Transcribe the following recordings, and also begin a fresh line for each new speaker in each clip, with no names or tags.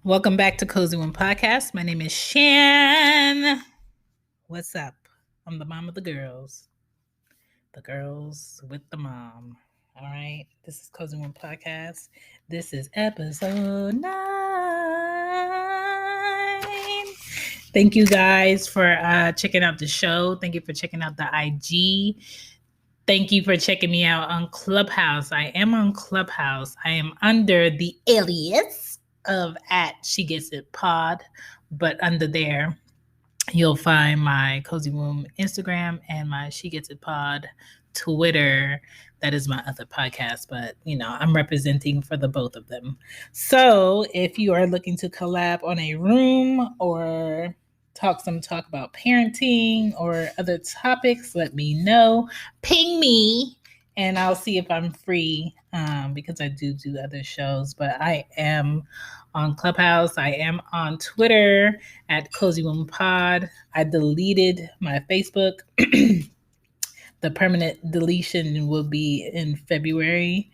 Welcome back to Cozy One Podcast. My name is Shan. What's up? I'm the mom of the girls with the mom. All right. This is Cozy One Podcast. This is episode 9. Thank you guys for checking out the show. Thank you for checking out the IG. Thank you for checking me out on Clubhouse. I am on Clubhouse. I am under the alias of @SheGetsItPod, but under there, you'll find my Cozy Womb Instagram and my She Gets It Pod Twitter. That is my other podcast, but I'm representing for the both of them. So if you are looking to collab on a room or talk about parenting or other topics, let me know. Ping me and I'll see if I'm free because I do other shows, but I am on Clubhouse. I am on Twitter @CozyWomanPod. I deleted my Facebook. The permanent deletion will be in February.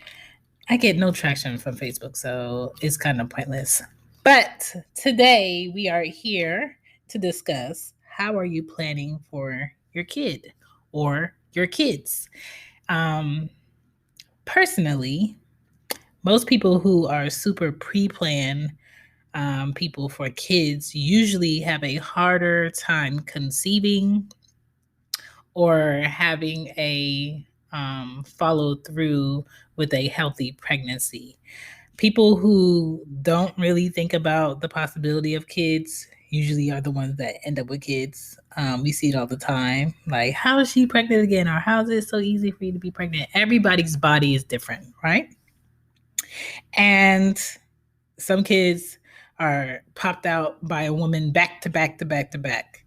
I get no traction from Facebook, so it's kind of pointless. But today we are here to discuss how are you planning for your kid or your kids. Personally, most people who are super pre-planned people for kids usually have a harder time conceiving or having a follow through with a healthy pregnancy. People who don't really think about the possibility of kids usually are the ones that end up with kids. We see it all the time. Like, how is she pregnant again? Or how is it so easy for you to be pregnant? Everybody's body is different, right? And some kids are popped out by a woman back to back to back to back.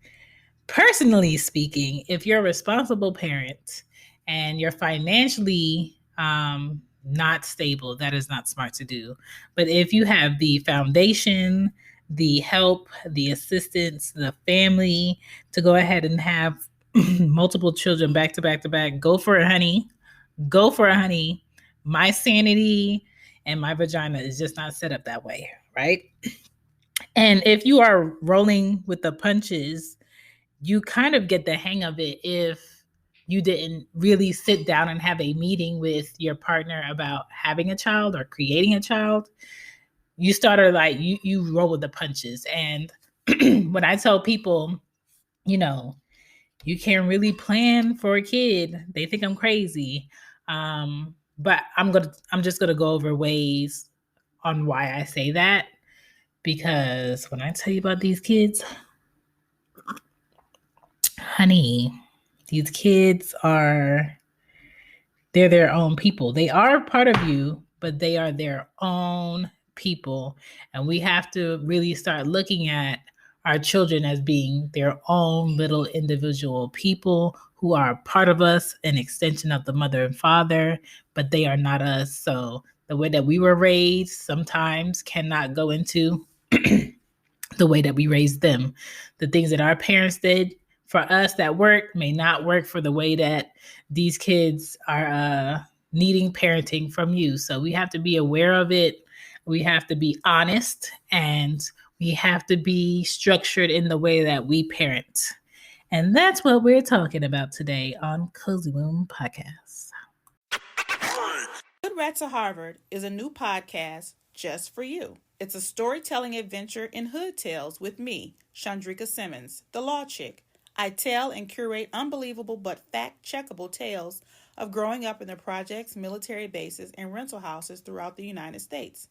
Personally speaking, if you're a responsible parent and you're financially not stable, that is not smart to do. But if you have the foundation, the help, the assistance, the family to go ahead and have multiple children back to back to back, go for it, honey. Go for it, honey. My sanity and my vagina is just not set up that way, right? And if you are rolling with the punches, you kind of get the hang of it if you didn't really sit down and have a meeting with your partner about having a child or creating a child. You started like you roll with the punches. And when I tell people, you can't really plan for a kid, they think I'm crazy. But I'm just gonna go over ways on why I say that, because when I tell you about these kids, honey, these kids they're their own people. They are part of you, but they are their own people. And we have to really start looking at our children as being their own little individual people who are part of us, an extension of the mother and father, but they are not us. So the way that we were raised sometimes cannot go into the way that we raised them. The things that our parents did for us that work may not work for the way that these kids are needing parenting from you. So we have to be aware of it. We have to be honest, and we have to be structured in the way that we parent. And that's what we're talking about today on Cozy Womb Podcast.
Hood Rat to Harvard is a new podcast just for you. It's a storytelling adventure in hood tales with me, Chandrika Simmons, the law chick. I tell and curate unbelievable but fact-checkable tales of growing up in the projects, military bases, and rental houses throughout the United States.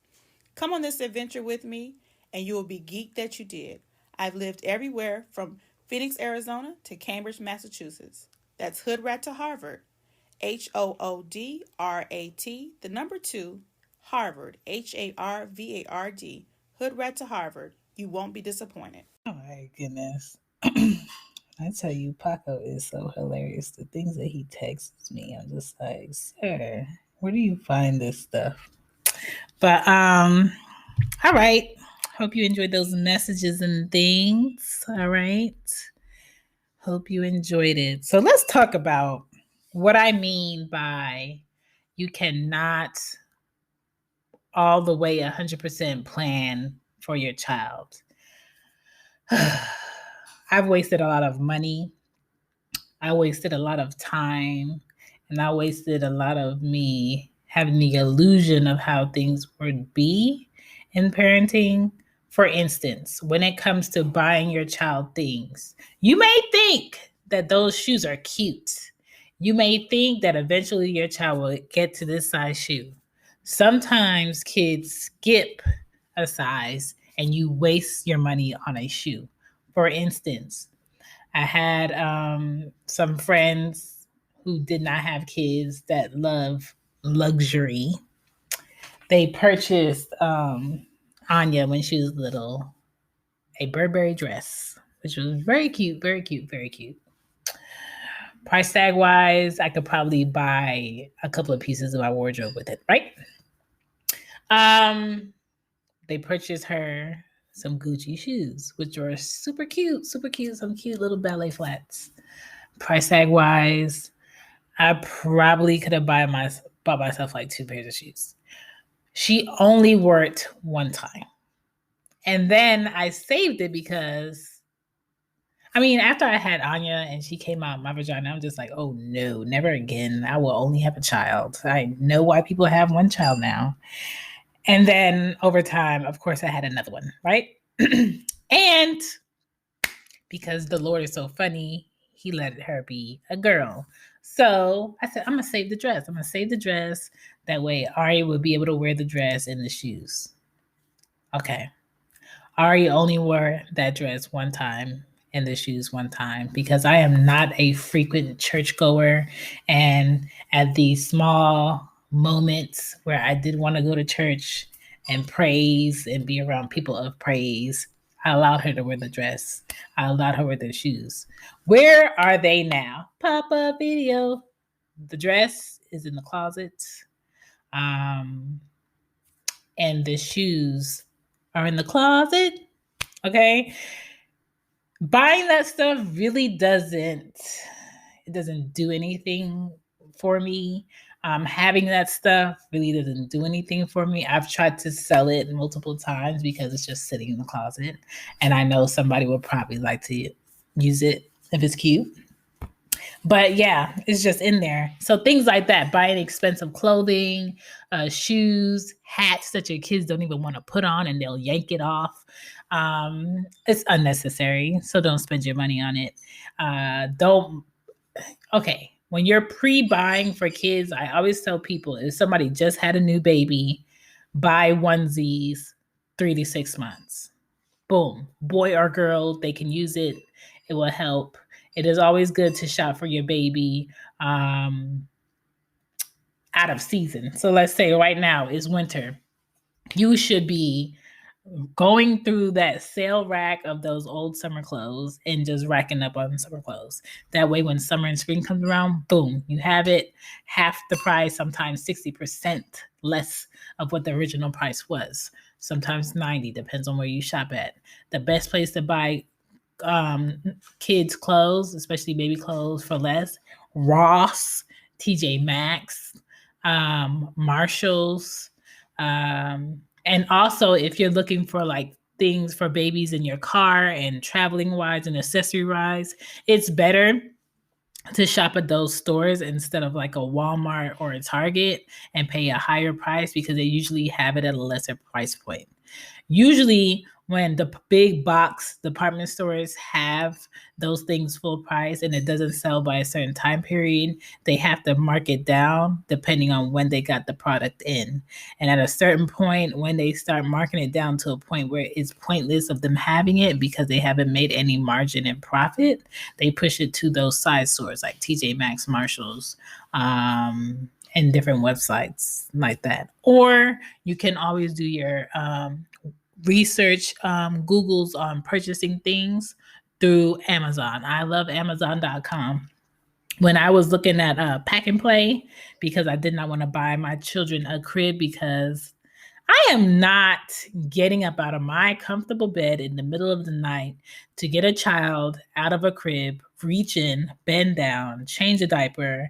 Come on this adventure with me, and you will be geeked that you did. I've lived everywhere from Phoenix, Arizona to Cambridge, Massachusetts. That's Hood Rat to Harvard. HOODRAT, the number 2, Harvard, HARVARD. Hood Rat to Harvard. You won't be disappointed.
Oh my goodness. I tell you, Paco is so hilarious. The things that he texts me, I'm just like, sir, where do you find this stuff? But all right. Hope you enjoyed those messages and things. All right. Hope you enjoyed it. So let's talk about what I mean by you cannot all the way 100% plan for your child. I've wasted a lot of money. I wasted a lot of time, and I wasted a lot of me having the illusion of how things would be in parenting. For instance, when it comes to buying your child things, you may think that those shoes are cute. You may think that eventually your child will get to this size shoe. Sometimes kids skip a size and you waste your money on a shoe. For instance, I had some friends who did not have kids that love luxury. They purchased Anya when she was little a Burberry dress, which was very cute, very cute, very cute. Price tag wise, I could probably buy a couple of pieces of my wardrobe with it, right? They purchased her some Gucci shoes, which were super cute, some cute little ballet flats. Price tag wise, I probably could have bought myself like 2 pairs of shoes. She only worked one time. And then I saved it because, after I had Anya and she came out of my vagina, I'm just like, oh no, never again. I will only have a child. I know why people have one child now. And then over time, of course, I had another one, right? And because the Lord is so funny, he let her be a girl. So I said, I'm going to save the dress. I'm going to save the dress. That way Ari will be able to wear the dress and the shoes. Okay. Ari only wore that dress one time and the shoes one time because I am not a frequent churchgoer. And at these small moments where I did want to go to church and praise and be around people of praise, I allowed her to wear the dress. I allowed her to wear the shoes. Where are they now? Pop-up video. The dress is in the closet. And the shoes are in the closet. Okay. Buying that stuff really doesn't do anything for me. Having that stuff really doesn't do anything for me. I've tried to sell it multiple times because it's just sitting in the closet. And I know somebody would probably like to use it if it's cute. But yeah, it's just in there. So things like that, buying expensive clothing, shoes, hats that your kids don't even want to put on and they'll yank it off. It's unnecessary. So don't spend your money on it. Okay. When you're pre-buying for kids, I always tell people if somebody just had a new baby, buy onesies 3 to 6 months. Boom. Boy or girl, they can use it. It will help. It is always good to shop for your baby out of season. So let's say right now is winter. You should be going through that sale rack of those old summer clothes and just racking up on summer clothes. That way, when summer and spring comes around, boom, you have it half the price, sometimes 60% less of what the original price was. Sometimes 90, depends on where you shop at. The best place to buy kids clothes, especially baby clothes for less, Ross, TJ Maxx, Marshalls, and also if you're looking for like things for babies in your car and traveling wise and accessory wise, it's better to shop at those stores instead of like a Walmart or a Target and pay a higher price because they usually have it at a lesser price point. Usually when the big box department stores have those things full price and it doesn't sell by a certain time period, they have to mark it down depending on when they got the product in. And at a certain point, when they start marking it down to a point where it's pointless of them having it because they haven't made any margin and profit, they push it to those side stores like TJ Maxx, Marshalls, and different websites like that. Or you can always do your research, Google's on purchasing things through Amazon. I love Amazon.com. When I was looking at Pack and Play, because I did not want to buy my children a crib because I am not getting up out of my comfortable bed in the middle of the night to get a child out of a crib, reach in, bend down, change a diaper,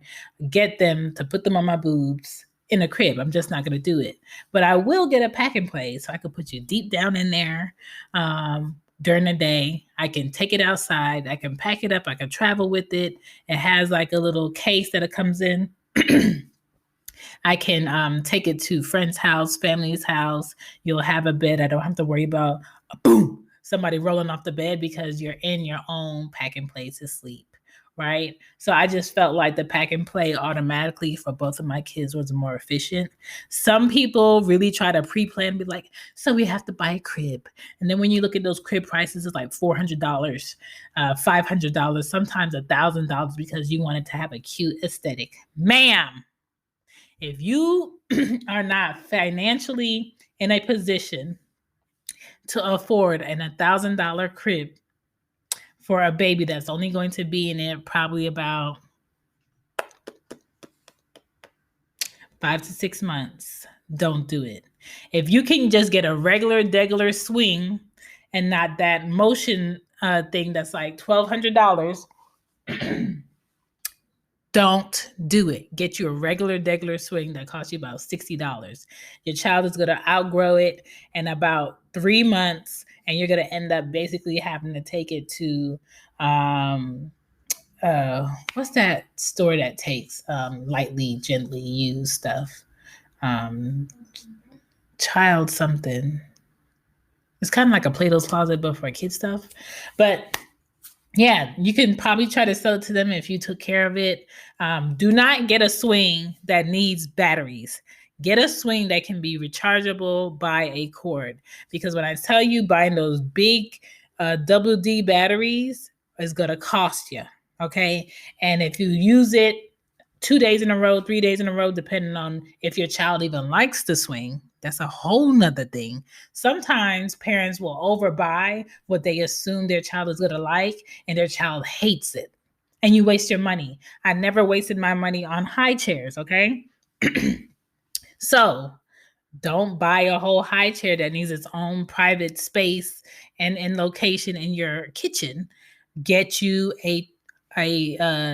get them to put them on my boobs, in a crib. I'm just not going to do it. But I will get a pack and play so I can put you deep down in there during the day. I can take it outside. I can pack it up. I can travel with it. It has like a little case that it comes in. I can take it to friend's house, family's house. You'll have a bed. I don't have to worry about somebody rolling off the bed because you're in your own pack and play to sleep. Right. So I just felt like the pack and play automatically for both of my kids was more efficient. Some people really try to pre-plan, be like, so we have to buy a crib. And then when you look at those crib prices, it's like $400, $500, sometimes $1,000 because you want it to have a cute aesthetic. Ma'am, if you are not financially in a position to afford an $1,000 crib for a baby that's only going to be in it probably about 5 to 6 months, don't do it. If you can just get a regular swing and not that motion thing that's like $1,200, don't do it. Get you a regular swing that costs you about $60. Your child is going to outgrow it in about 3 months, and you're going to end up basically having to take it to what's that store that takes lightly, gently used stuff? Child something. It's kind of like a Plato's Closet, but for kid stuff. But yeah, you can probably try to sell it to them if you took care of it. Do not get a swing that needs batteries. Get a swing that can be rechargeable by a cord. Because when I tell you buying those big WD batteries is going to cost you. Okay. And if you use it 2 days in a row, 3 days in a row, depending on if your child even likes the swing, that's a whole nother thing. Sometimes parents will overbuy what they assume their child is going to like, and their child hates it. And you waste your money. I never wasted my money on high chairs, okay? So don't buy a whole high chair that needs its own private space and location in your kitchen. Get you a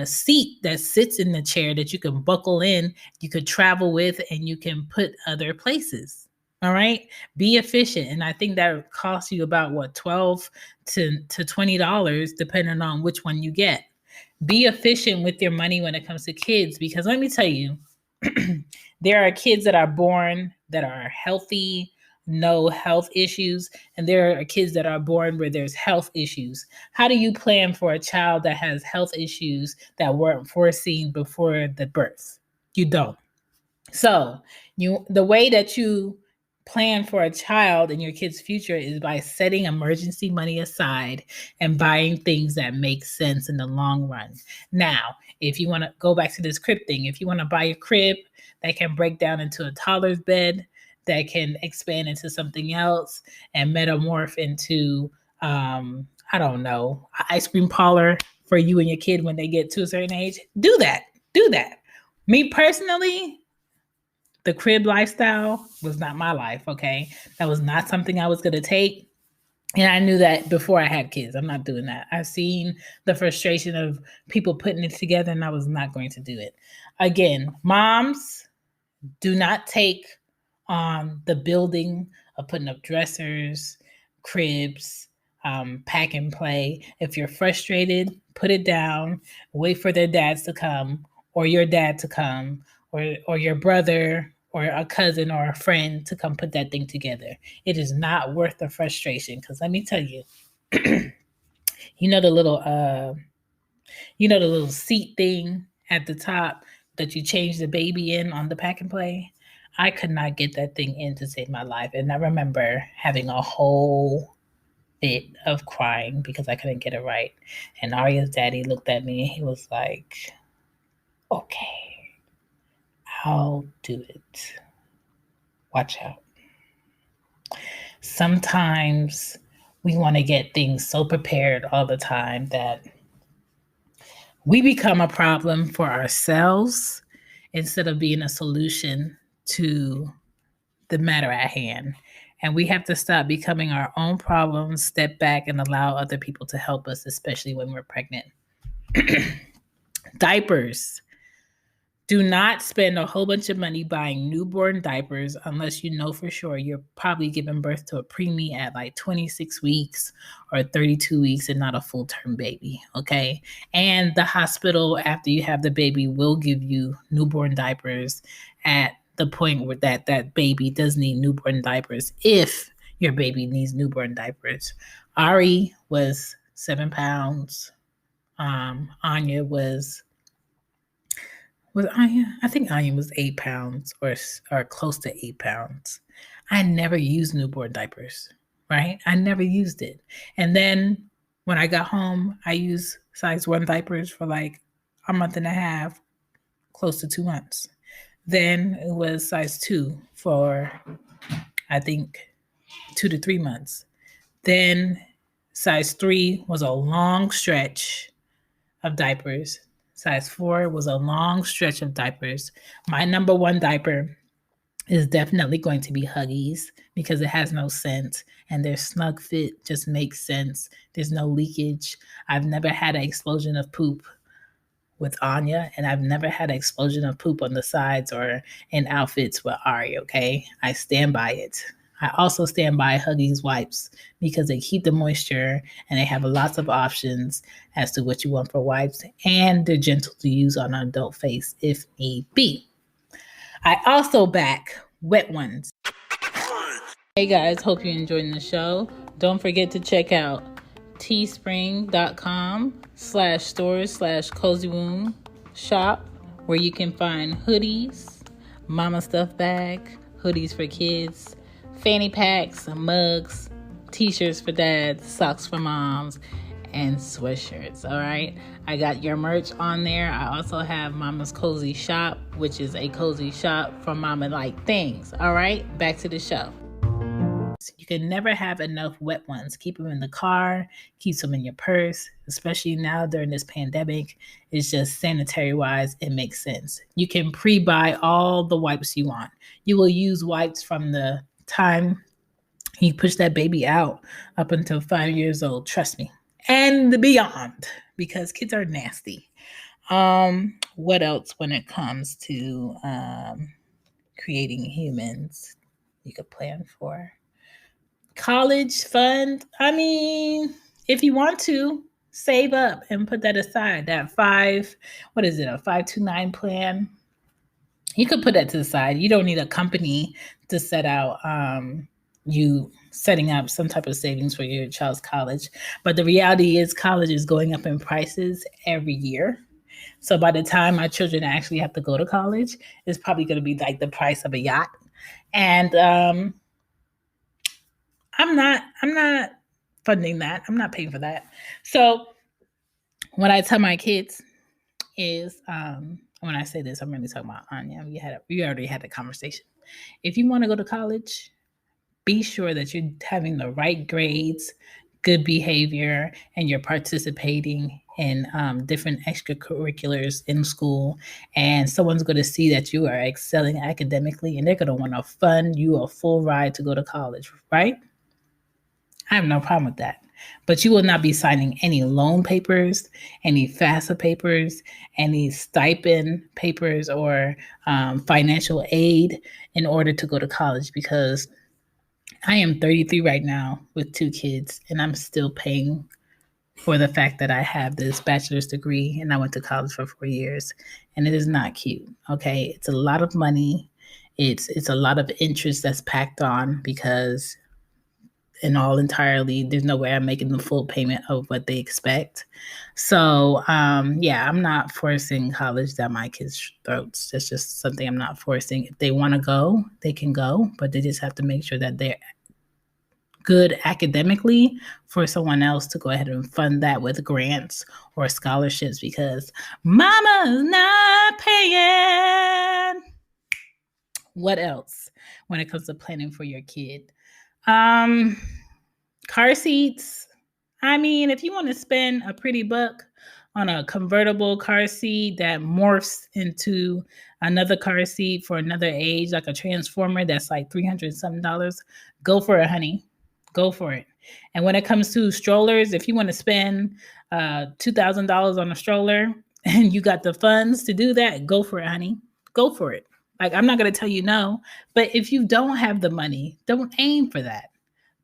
seat that sits in the chair that you can buckle in, you could travel with, and you can put other places. All right. Be efficient. And I think that costs you about what, $12 to $20, depending on which one you get. Be efficient with your money when it comes to kids, because let me tell you, there are kids that are born that are healthy, no health issues, and there are kids that are born where there's health issues. How do you plan for a child that has health issues that weren't foreseen before the birth? You don't. So the way that you plan for a child and your kid's future is by setting emergency money aside and buying things that make sense in the long run. Now, if you want to go back to this crib thing, if you want to buy a crib that can break down into a toddler's bed, that can expand into something else and metamorph into, I don't know, an ice cream parlor for you and your kid when they get to a certain age, do that. Do that. Me personally, the crib lifestyle was not my life, okay? That was not something I was going to take. And I knew that before I had kids. I'm not doing that. I've seen the frustration of people putting it together, and I was not going to do it. Again, moms, do not take on the building of putting up dressers, cribs, pack and play. If you're frustrated, put it down, wait for their dads to come, or your dad to come, or your brother or a cousin or a friend to come put that thing together. It is not worth the frustration, because let me tell you, you know the little seat thing at the top that you change the baby in on the pack and play. I could not get that thing in to save my life. And I remember having a whole fit of crying because I couldn't get it right. And Arya's daddy looked at me and he was like, okay, I'll do it. Watch out. Sometimes we want to get things so prepared all the time that we become a problem for ourselves instead of being a solution to the matter at hand. And we have to stop becoming our own problems, step back, and allow other people to help us, especially when we're pregnant. Diapers. Do not spend a whole bunch of money buying newborn diapers unless you know for sure you're probably giving birth to a preemie at like 26 weeks or 32 weeks and not a full-term baby, okay? And the hospital, after you have the baby, will give you newborn diapers at the point where that baby does need newborn diapers if your baby needs newborn diapers. Ari was 7 pounds. Anya was Anya? I think Anya was 8 pounds or close to 8 pounds. I never used newborn diapers, right? I never used it. And then when I got home, I used size 1 diapers for like a month and a half, close to 2 months. Then it was size 2 for, I think, 2 to 3 months. Then size 3 was a long stretch of diapers. Size 4 was a long stretch of diapers. My number one diaper is definitely going to be Huggies because it has no scent and their snug fit just makes sense. There's no leakage. I've never had an explosion of poop with Anya, and I've never had an explosion of poop on the sides or in outfits with Ari, okay? I stand by it. I also stand by Huggies wipes because they keep the moisture and they have lots of options as to what you want for wipes, and they're gentle to use on an adult face if need be. I also back wet ones. Hey guys, hope you're enjoying the show. Don't forget to check out teespring.com/stores/cozy womb shop where you can find hoodies, mama stuff bag, hoodies for kids, fanny packs, mugs, t-shirts for dads, socks for moms, and sweatshirts. All right, I got your merch on there. I also have Mama's Cozy Shop, which is a cozy shop for mama like things. All right, back to the show. You can never have enough wet ones. Keep them in the car, keep them in your purse, especially now during this pandemic. It's just sanitary wise, it makes sense. You can pre-buy all the wipes you want. You will use wipes from the time you push that baby out up until 5 years old, trust me, and beyond, because kids are nasty. What else when it comes to creating humans you could plan for? College fund. I mean, if you want to save up and put that aside, that a 529 plan, you could put that to the side. You don't need a company to set out you setting up some type of savings for your child's college. But the reality is college is going up in prices every year. So by the time my children actually have to go to college, it's probably going to be like the price of a yacht. And I'm not funding that. I'm not paying for that. So what I tell my kids is, when I say this, I'm really talking about Anya. We already had a conversation. If you want to go to college, be sure that you're having the right grades, good behavior, and you're participating in different extracurriculars in school. And someone's going to see that you are excelling academically, and they're going to want to fund you a full ride to go to college, right? I have no problem with that. But you will not be signing any loan papers, any FAFSA papers, any stipend papers, or financial aid in order to go to college, because I am 33 right now with 2 kids, and I'm still paying for the fact that I have this bachelor's degree and I went to college for 4 years, and it is not cute. Okay, it's a lot of money. It's a lot of interest that's packed on because there's no way I'm making the full payment of what they expect. So yeah, I'm not forcing college down my kids' throats. That's just something I'm not forcing. If they want to go, they can go, but they just have to make sure that they're good academically for someone else to go ahead and fund that with grants or scholarships, because mama's not paying. What else when it comes to planning for your kid? Car seats. I mean, if you want to spend a pretty buck on a convertible car seat that morphs into another car seat for another age, like a transformer that's like $300 something, go for it, honey. Go for it. And when it comes to strollers, if you want to spend $2,000 on a stroller and you got the funds to do that, go for it, honey. Go for it. Like, I'm not going to tell you no, but if you don't have the money, don't aim for that.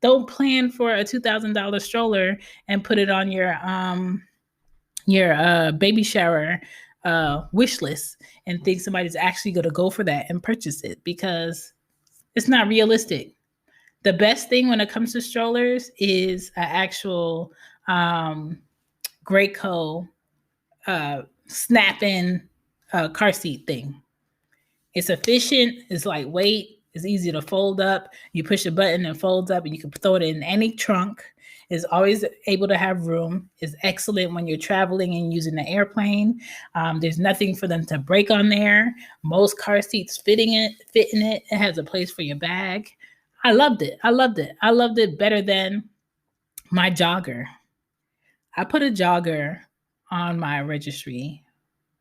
Don't plan for a $2,000 stroller and put it on your baby shower wish list and think somebody's actually going to go for that and purchase it, because it's not realistic. The best thing when it comes to strollers is an actual Graco snap in car seat thing. It's efficient, it's lightweight, it's easy to fold up. You push a button and folds up, and you can throw it in any trunk. It's always able to have room. It's excellent when you're traveling and using the airplane. There's nothing for them to break on there. Most car seats fit in it. It has a place for your bag. I loved it. I loved it. I loved it better than my jogger. I put a jogger on my registry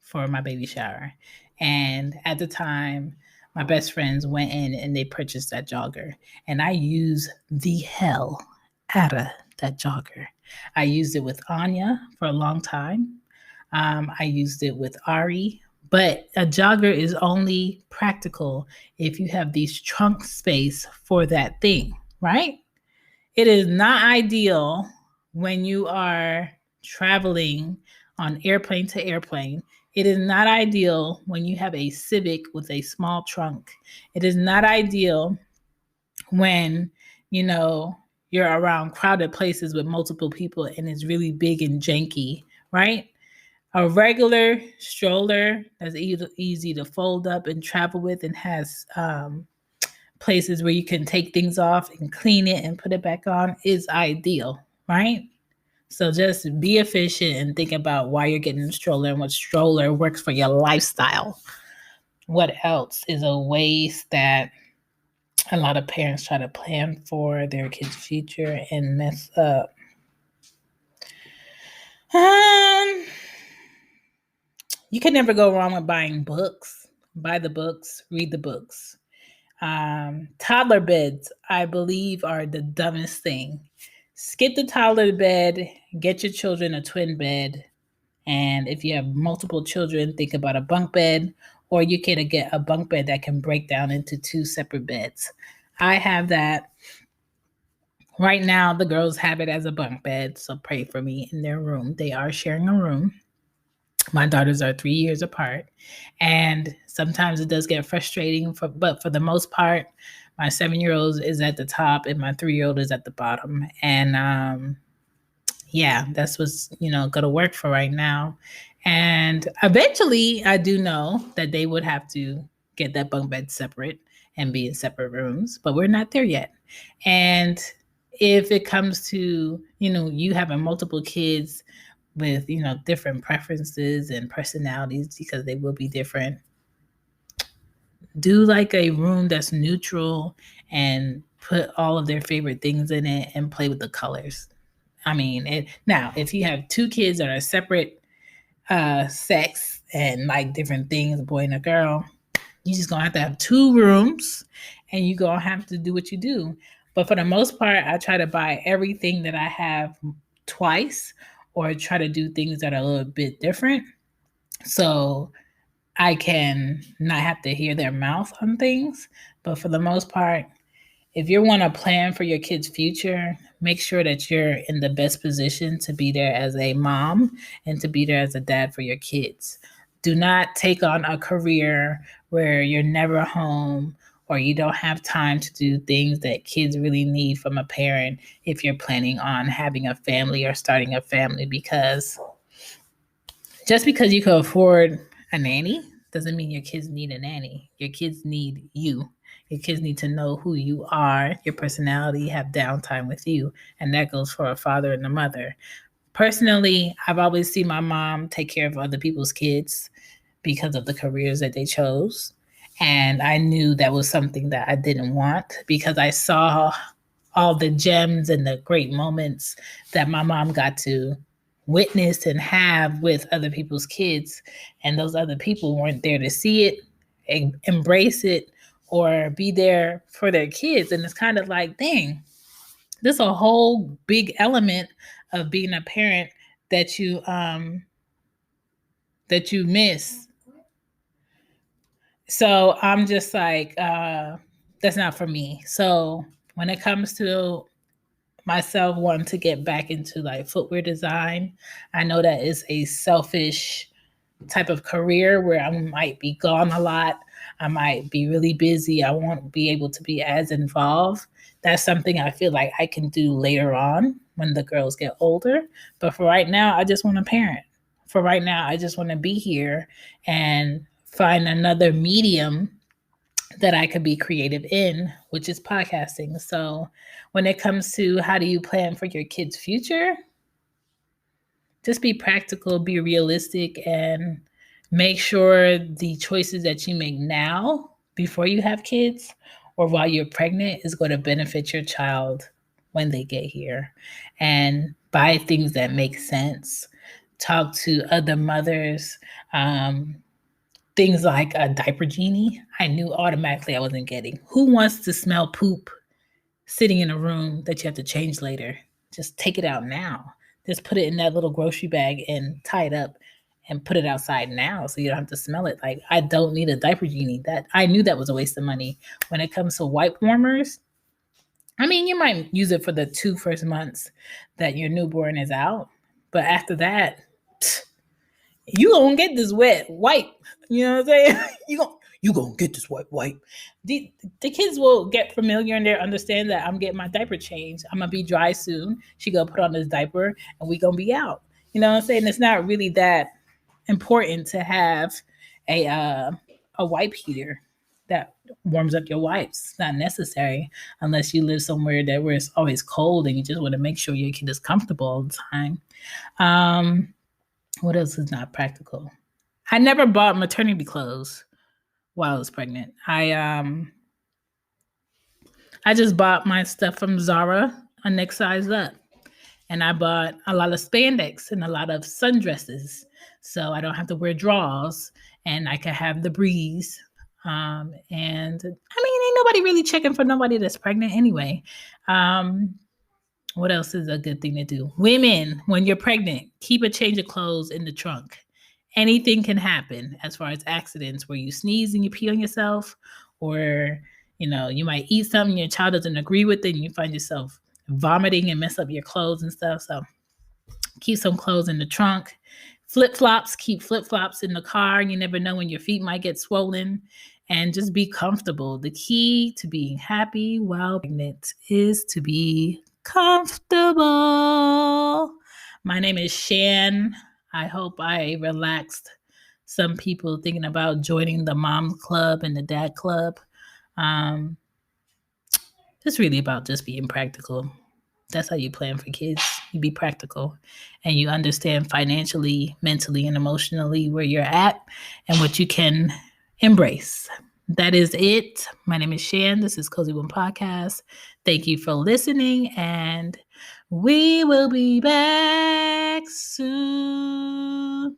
for my baby shower. And at the time, my best friends went in and they purchased that jogger. And I used the hell out of that jogger. I used it with Anya for a long time. I used it with Ari. But a jogger is only practical if you have these trunk space for that thing, right? It is not ideal when you are traveling on airplane to airplane. It is not ideal when you have a Civic with a small trunk. It is not ideal when, you're around crowded places with multiple people and it's really big and janky, right? A regular stroller that's easy to fold up and travel with and has places where you can take things off and clean it and put it back on is ideal, right? So just be efficient and think about why you're getting a stroller and what stroller works for your lifestyle. What else is a waste that a lot of parents try to plan for their kids' future and mess up? You can never go wrong with buying books. Buy the books, read the books. Toddler beds, I believe, are the dumbest thing. Skip the toddler bed, get your children a twin bed. And if you have multiple children, think about a bunk bed, or you can get a bunk bed that can break down into two separate beds. I have that. Right now, the girls have it as a bunk bed, so pray for me in their room. They are sharing a room. My daughters are 3 years apart, and sometimes it does get frustrating, but for the most part, my 7-year-old is at the top and my 3-year-old is at the bottom. And yeah, that's what's going to work for right now. And eventually, I do know that they would have to get that bunk bed separate and be in separate rooms, but we're not there yet. And if it comes to you having multiple kids with different preferences and personalities, because they will be different, do like a room that's neutral and put all of their favorite things in it and play with the colors. I mean, now if you have two kids that are separate sex and like different things, a boy and a girl, you just gonna have to have two rooms and you gonna have to do what you do. But for the most part, I try to buy everything that I have twice, or try to do things that are a little bit different, so I can not have to hear their mouth on things. But for the most part, if you want to plan for your kid's future, make sure that you're in the best position to be there as a mom and to be there as a dad for your kids. Do not take on a career where you're never home or you don't have time to do things that kids really need from a parent if you're planning on having a family or starting a family, because just because you can afford a nanny doesn't mean your kids need a nanny. Your kids need you. Your kids need to know who you are, your personality, have downtime with you. And that goes for a father and a mother. Personally, I've always seen my mom take care of other people's kids because of the careers that they chose. And I knew that was something that I didn't want, because I saw all the gems and the great moments that my mom got to witness and have with other people's kids. And those other people weren't there to see it, embrace it, or be there for their kids. And it's kind of like, dang, there's a whole big element of being a parent that you that you miss. So I'm just like, that's not for me. So when it comes to myself wanting to get back into like footwear design, I know that is a selfish type of career where I might be gone a lot. I might be really busy. I won't be able to be as involved. That's something I feel like I can do later on when the girls get older. But for right now, I just want to parent. For right now, I just want to be here and find another medium that I could be creative in, which is podcasting. So when it comes to how do you plan for your kids' future, just be practical, be realistic, and make sure the choices that you make now before you have kids or while you're pregnant is going to benefit your child when they get here. And buy things that make sense. Talk to other mothers. Things like a diaper genie, I knew automatically I wasn't getting. Who wants to smell poop sitting in a room that you have to change later? Just take it out now. Just put it in that little grocery bag and tie it up and put it outside now so you don't have to smell it. Like, I don't need a diaper genie. That I knew that was a waste of money. When it comes to wipe warmers, I mean, you might use it for the 2 first months that your newborn is out, but after that, you gonna get this wet wipe. You know what I'm saying? you gonna get this wet wipe. The kids will get familiar and they understand that I'm getting my diaper changed. I'm gonna be dry soon. She gonna put on this diaper and we gonna be out. You know what I'm saying? It's not really that important to have a wipe heater that warms up your wipes. It's not necessary unless you live somewhere that where it's always cold and you just want to make sure your kid is comfortable all the time. What else is not practical? I never bought maternity clothes while I was pregnant. I just bought my stuff from Zara, a next size up. And I bought a lot of spandex and a lot of sundresses. So I don't have to wear drawers and I can have the breeze. And I mean, ain't nobody really checking for nobody that's pregnant anyway. What else is a good thing to do? Women, when you're pregnant, keep a change of clothes in the trunk. Anything can happen as far as accidents where you sneeze and you pee on yourself, or you might eat something your child doesn't agree with it and you find yourself vomiting and mess up your clothes and stuff. So keep some clothes in the trunk. Flip-flops, keep flip-flops in the car. You never know when your feet might get swollen. And just be comfortable. The key to being happy while pregnant is to be comfortable. My name is Shan. I hope I relaxed some people thinking about joining the mom club and the dad club. It's really about just being practical. That's how you plan for kids. You be practical and you understand financially, mentally, and emotionally where you're at and what you can embrace. That is it. My name is Shan. This is Cozy One Podcast. Thank you for listening, and we will be back soon.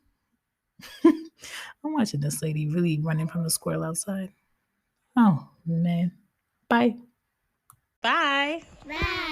I'm watching this lady really running from the squirrel outside. Oh, man. Bye.
Bye.
Bye.